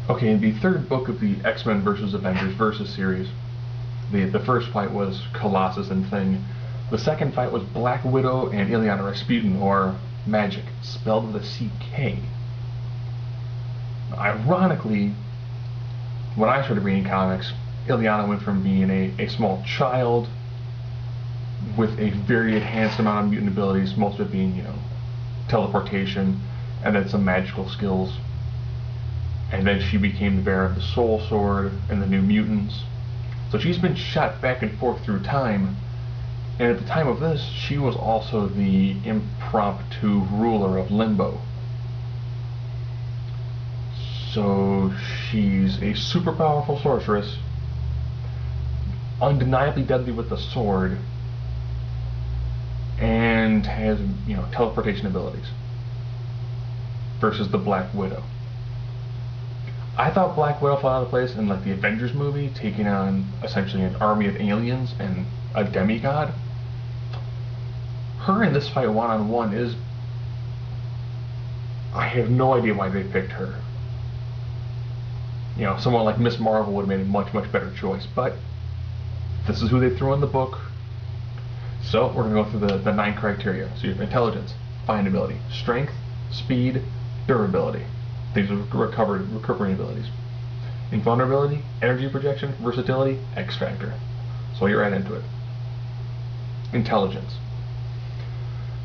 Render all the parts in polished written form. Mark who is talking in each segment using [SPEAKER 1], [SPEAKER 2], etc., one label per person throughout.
[SPEAKER 1] Okay, in the third book of the X-Men vs. Avengers versus series, the first fight was Colossus and Thing. The second fight was Black Widow and Ilyana Rasputin, or Magik, spelled with a CK. Ironically, when I started reading comics, Ilyana went from being a small child with a very enhanced amount of mutant abilities, most of it being, teleportation, and then some magical skills. And then she became the bearer of the Soul Sword and the New Mutants. So she's been shot back and forth through time, and at the time of this, she was also the impromptu ruler of Limbo. So she's a super powerful sorceress, undeniably deadly with the sword, and has, teleportation abilities. Versus the Black Widow. I thought Black Widow fell out of place in like the Avengers movie, taking on essentially an army of aliens and a demigod. Her in this fight one-on-one is... I have no idea why they picked her. Someone like Miss Marvel would have made a much, much better choice, but this is who they threw in the book. So we're going to go through the 9 criteria. So you have intelligence, find ability, strength, speed, durability. These are recovering abilities. Invulnerability, energy projection, versatility, X factor. So you're right into it. Intelligence.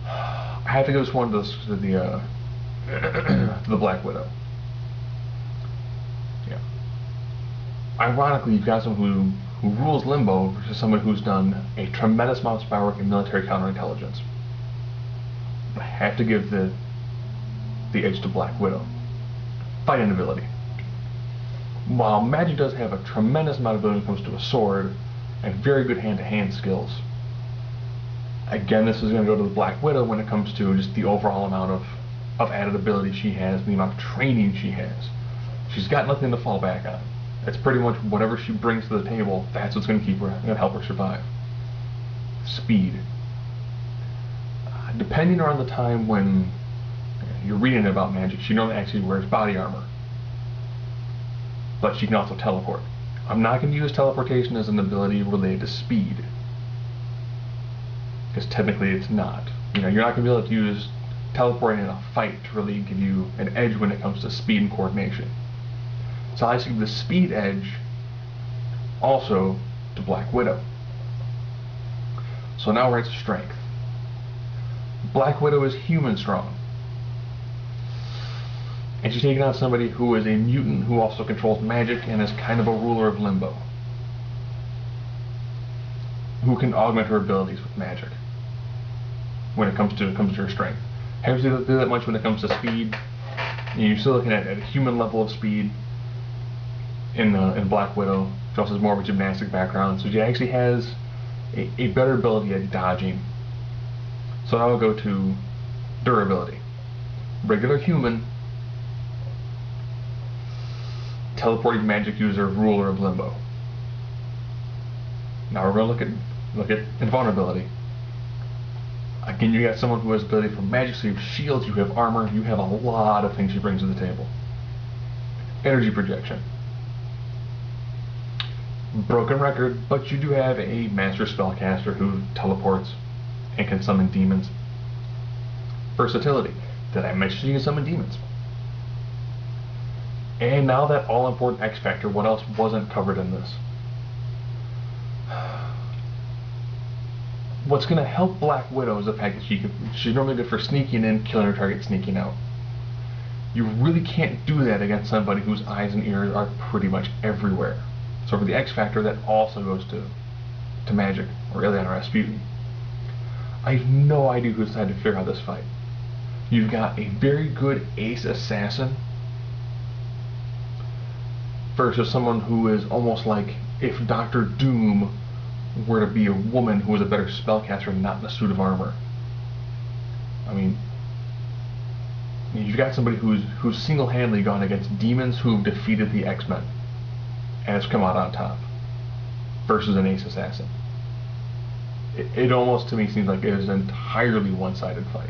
[SPEAKER 1] I have to give this one to the to the Black Widow. Yeah. Ironically, you've got someone who rules Limbo versus someone who's done a tremendous amount of spy work in military counterintelligence. I have to give the edge to Black Widow. Fighting ability. While Magik does have a tremendous amount of ability when it comes to a sword and very good hand-to-hand skills, again, this is going to go to the Black Widow when it comes to just the overall amount of added ability she has and the amount of training she has. She's got nothing to fall back on. It's pretty much whatever she brings to the table, that's what's going to help her survive. Speed. Depending on the time when you're reading about Magik, she normally actually wears body armor, but she can also teleport. I'm not going to use teleportation as an ability related to speed, because technically it's not. You're not going to be able to use teleporting in a fight to really give you an edge when it comes to speed and coordination. So I see the speed edge also to Black Widow. So now we're at strength. Black Widow is human strong. And she's taking on somebody who is a mutant who also controls Magik and is kind of a ruler of Limbo, who can augment her abilities with Magik when it comes to her strength. Haven't to do that much when it comes to speed. You're still looking at a human level of speed in Black Widow. She also has more of a gymnastic background, so she actually has a better ability at dodging. So now we'll go to durability. Regular human, teleporting magic user, ruler of Limbo. Now we're going to look at invulnerability. Again, you got someone who has ability for magic, so you have shields, you have armor, you have a lot of things she brings to the table. Energy projection. Broken record, but you do have a master spellcaster who teleports and can summon demons. Versatility. Did I mention you can summon demons? And now that all-important X factor, what else wasn't covered in this? What's going to help Black Widow is the fact that she's normally good for sneaking in, killing her target, sneaking out. You really can't do that against somebody whose eyes and ears are pretty much everywhere. So for the X factor, that also goes to Magik or Ilyana Rasputin. I have no idea who decided to figure out this fight. You've got a very good ace assassin versus someone who is almost like if Doctor Doom were to be a woman who was a better spellcaster, not in a suit of armor. I mean, you've got somebody who's single-handedly gone against demons who've defeated the X-Men and has come out on top versus an ace assassin. It almost to me seems like it is an entirely one-sided fight.